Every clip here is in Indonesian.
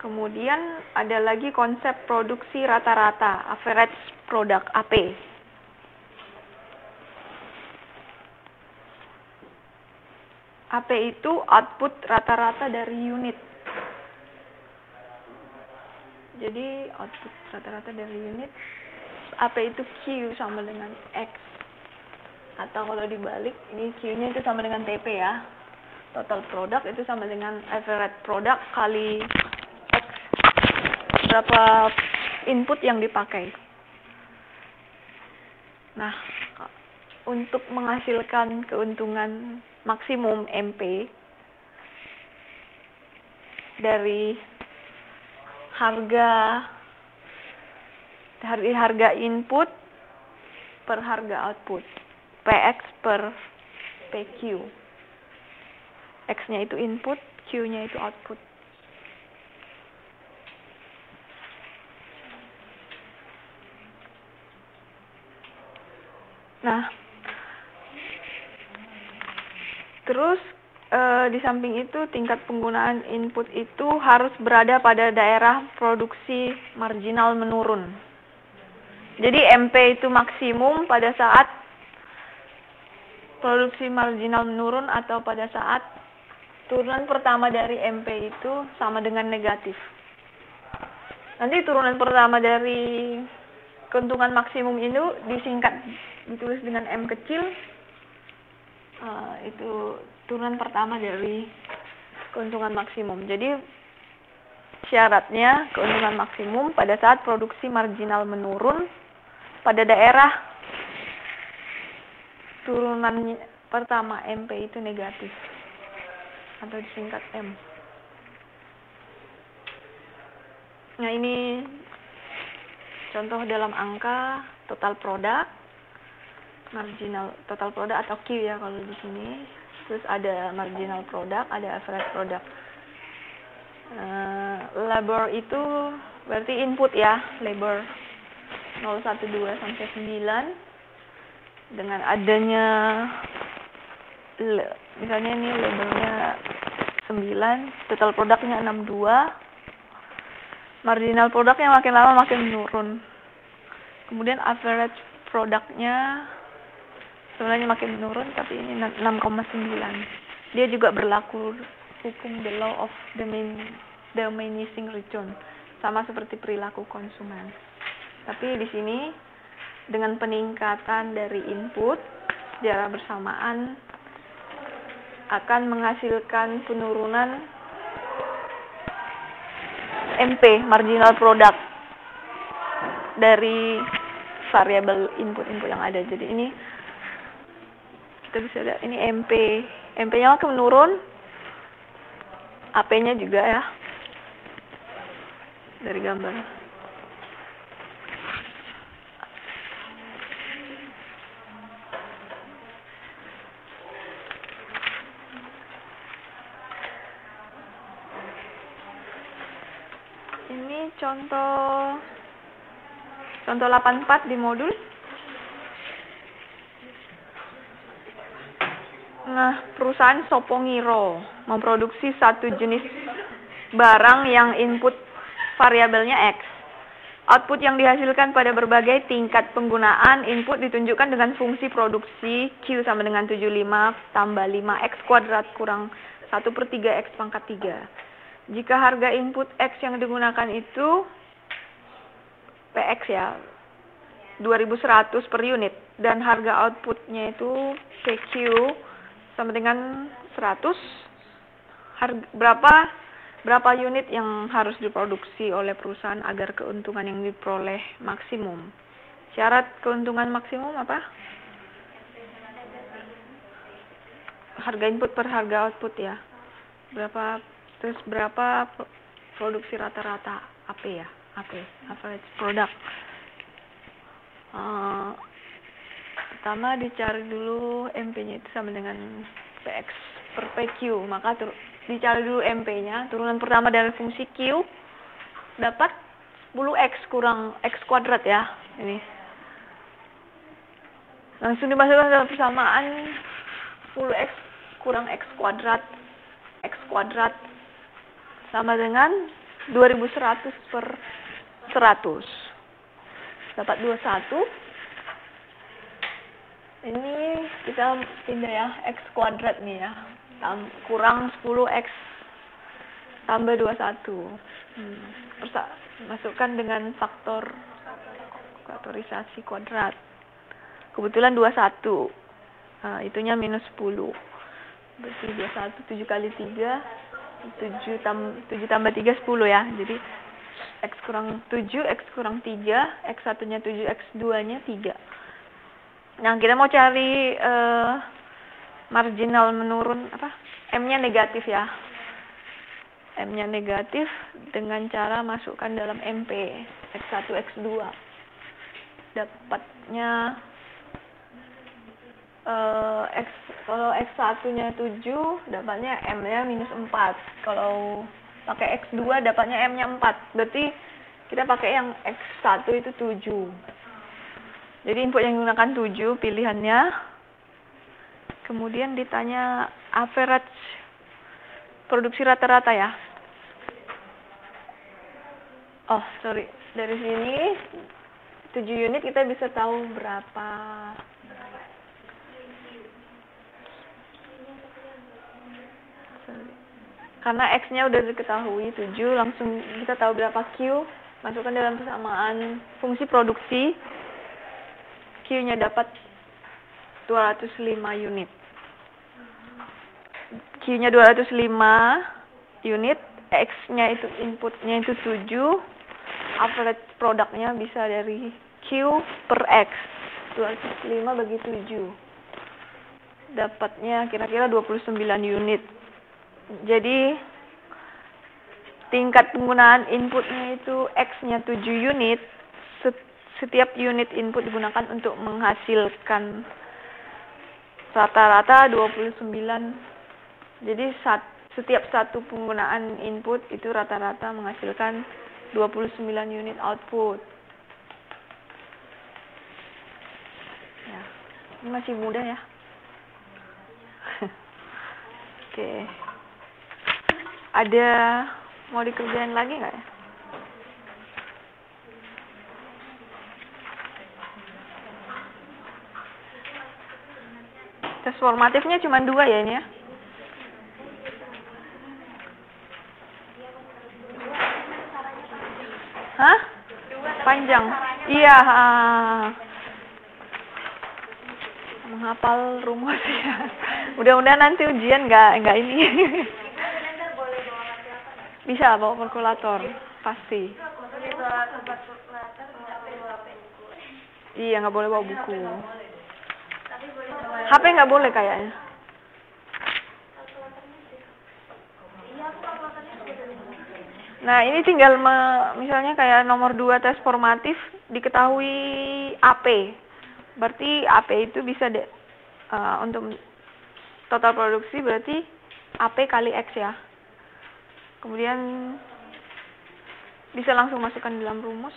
Kemudian ada lagi konsep produksi rata-rata, average product, AP. AP itu output rata-rata dari unit. Jadi output rata-rata dari unit, AP itu Q sama dengan X. Atau kalau dibalik, ini Q-nya itu sama dengan TP ya. Total product itu sama dengan average product kali X. Berapa input yang dipakai. Nah, untuk menghasilkan keuntungan maksimum MP dari harga input per harga output, PX per PQ. X-nya itu input, Q-nya itu output. Nah, terus di samping itu tingkat penggunaan input itu harus berada pada daerah produksi marginal menurun. Jadi MP itu maksimum pada saat produksi marginal menurun atau pada saat turunan pertama dari MP itu sama dengan negatif. Nanti turunan pertama dari keuntungan maksimum itu disingkat, ditulis dengan M kecil. Itu turunan pertama dari keuntungan maksimum. Jadi syaratnya keuntungan maksimum pada saat produksi marginal menurun pada daerah turunan pertama MP itu negatif atau disingkat M. Nah, ini contoh dalam angka total product, marginal total product atau Q ya kalau di sini. Terus ada marginal product, ada average product. Labor itu berarti input ya, labor 0, 1, 2 sampai 9. Dengan adanya misalnya ini labornya 9, total produknya 62. Marginal produknya makin lama makin menurun. Kemudian average produknya sebenarnya makin menurun, tapi ini 6,9. Dia juga berlaku hukum the law of diminishing return, sama seperti perilaku konsumen. Tapi di sini dengan peningkatan dari input secara bersamaan akan menghasilkan penurunan MP, marginal product, dari variabel input-input yang ada. Jadi ini kita bisa lihat ini MP. MP-nya akan menurun, AP-nya juga ya, dari gambar. Ini contoh 84 di modul. Nah, perusahaan Sopongiro memproduksi satu jenis barang yang input variabelnya X. Output yang dihasilkan pada berbagai tingkat penggunaan input ditunjukkan dengan fungsi produksi Q sama dengan 75 tambah 5X kuadrat kurang 1/3 X pangkat 3. Jika harga input X yang digunakan itu PX ya, 2100 per unit, dan harga outputnya itu PQ sama dengan 100, berapa unit yang harus diproduksi oleh perusahaan agar keuntungan yang diperoleh maksimum. Syarat keuntungan maksimum apa? Harga input per harga output ya. Terus berapa produksi rata-rata AP ya? AP, average product. Pertama dicari dulu MP-nya itu sama dengan PX per PQ, maka dicari dulu MP-nya, turunan pertama dari fungsi Q dapat 10X kurang X kuadrat ya, ini langsung dimasukkan dalam persamaan 10X kurang X kuadrat sama dengan 2100 per 100. Dapat 21. Ini kita pindah ya, X kuadrat nih ya. Kurang 10X tambah 21. Masukkan dengan faktorisasi kuadrat. Kebetulan 21. Nah, itunya minus 10. Berarti 21, 7 kali 3, 7 tambah 3, 10 ya. Jadi X kurang 7, X kurang 3, X satunya 7, X 2-nya 3. Nah, kita mau cari marginal menurun, M-nya negatif ya. M-nya negatif dengan cara masukkan dalam MP, X1, X2. Dapatnya kalau X1-nya 7, dapatnya M-nya minus 4. Kalau pakai X2, dapatnya M-nya 4. Berarti kita pakai yang X1 itu 7. Jadi input yang digunakan 7 pilihannya. Kemudian ditanya average produksi rata-rata ya. Oh, sorry. Dari sini 7 unit kita bisa tahu berapa. Karena X-nya udah diketahui 7, langsung kita tahu berapa Q. Masukkan dalam persamaan fungsi produksi. Q-nya dapat 205 unit. Q-nya 205 unit. X-nya itu inputnya itu 7. Average produknya bisa dari Q per X. 205 bagi 7. Dapatnya kira-kira 29 unit. Jadi tingkat penggunaan inputnya itu X-nya 7 unit. Setiap unit input digunakan untuk menghasilkan rata-rata 29. Jadi setiap satu penggunaan input itu rata-rata menghasilkan 29 unit output. Ya, ini masih mudah ya. Oke. Ada mau dikerjain lagi nggak ya? Tes formatifnya cuma 2 ya ini ya? Hah? Panjang? Iya. Menghafal rumus ya. Mudah-mudahan nanti ujian nggak ini. Bisa bawa kalkulator, pasti. Iya, nggak boleh bawa buku. HP nggak boleh kayaknya. Nah, ini tinggal misalnya kayak nomor 2 tes formatif diketahui AP. Berarti AP itu bisa untuk total produksi berarti AP kali X ya. Kemudian bisa langsung masukkan dalam rumus.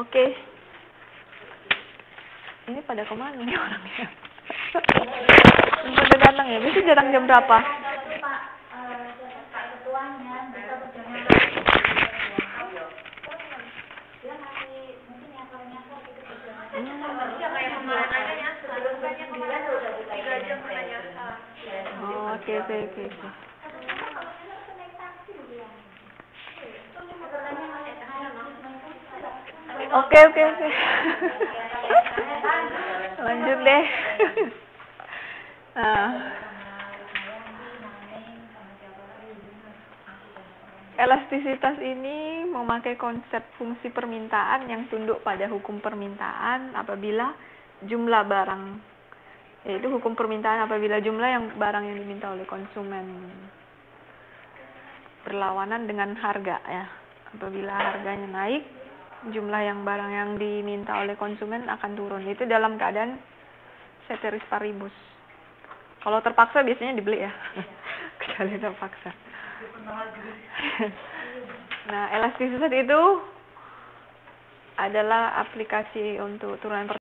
Oke. Ini pada kemana nih orangnya? Pada datang ya? Bisa datang jam berapa? Oh, oke. Oke. Lanjut deh. Elastisitas ini memakai konsep fungsi permintaan yang tunduk pada hukum permintaan apabila jumlah barang, yaitu hukum permintaan apabila jumlah yang barang yang diminta oleh konsumen berlawanan dengan harga ya. Apabila harganya naik, jumlah yang barang yang diminta oleh konsumen akan turun. Itu dalam keadaan ceteris paribus. Kalau terpaksa biasanya dibeli ya. Kecuali terpaksa. Nah, elastisitas itu adalah aplikasi untuk turunan